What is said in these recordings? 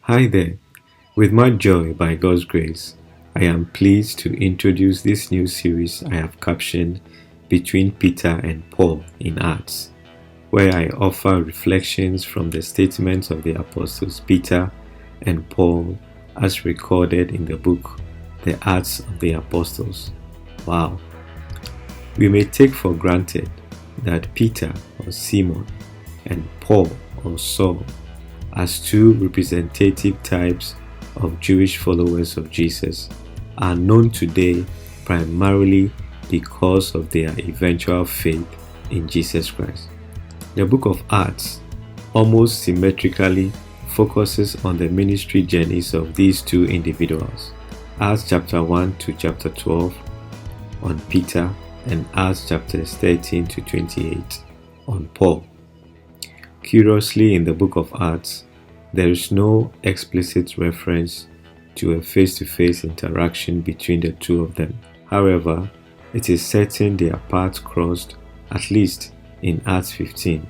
Hi there. With much joy, by God's grace, I am pleased to introduce this new series I have captioned Between Peter and Paul in Acts, where I offer reflections from the statements of the apostles Peter and Paul as recorded in the book The Acts of the Apostles. Wow. We may take for granted that Peter or Simon and Paul or Saul as two representative types of Jewish followers of Jesus are known today primarily because of their eventual faith in Jesus Christ. The book of Acts almost symmetrically focuses on the ministry journeys of these two individuals. Acts chapter 1 to chapter 12 on Peter and Acts chapters 13 to 28 on Paul. Curiously, in the book of Acts, there is no explicit reference to a face-to-face interaction between the two of them. However, it is certain their paths crossed, at least in Acts 15,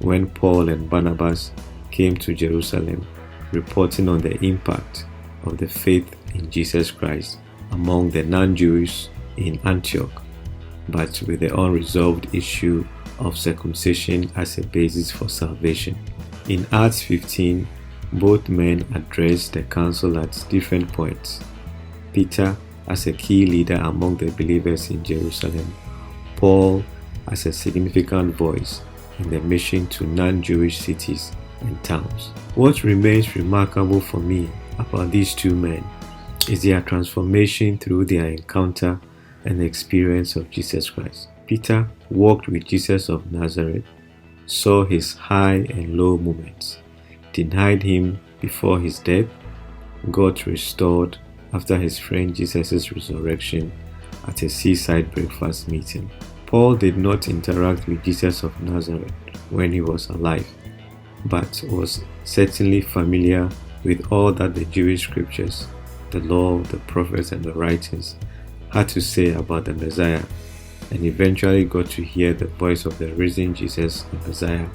when Paul and Barnabas came to Jerusalem, reporting on the impact of the faith in Jesus Christ among the non-Jews in Antioch, but with the unresolved issue of circumcision as a basis for salvation. In Acts 15, both men addressed the council at different points. Peter as a key leader among the believers in Jerusalem, Paul as a significant voice in the mission to non-Jewish cities and towns. What remains remarkable for me about these two men is their transformation through their encounter and experience of Jesus Christ. Peter walked with Jesus of Nazareth, saw his high and low moments, denied him before his death, got restored after his friend Jesus' resurrection at a seaside breakfast meeting. Paul did not interact with Jesus of Nazareth when he was alive, but was certainly familiar with all that the Jewish scriptures, the law, the prophets, and the writings had to say about the Messiah, and eventually got to hear the voice of the risen Jesus, the Messiah,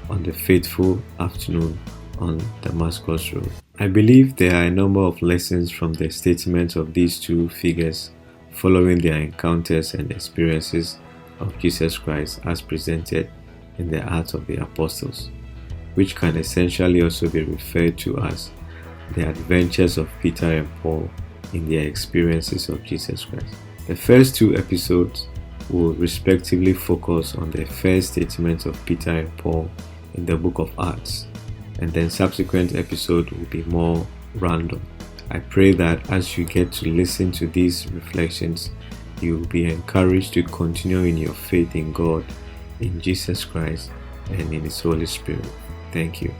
on the fateful afternoon on Damascus Road. I believe there are a number of lessons from the statements of these two figures following their encounters and experiences of Jesus Christ as presented in the Acts of the Apostles, which can essentially also be referred to as the adventures of Peter and Paul in their experiences of Jesus Christ. The first two episodes will respectively focus on the first statements of Peter and Paul in the book of Acts, and then subsequent episodes will be more random. I pray that as you get to listen to these reflections, you will be encouraged to continue in your faith in God, in Jesus Christ, and in His Holy Spirit. Thank you.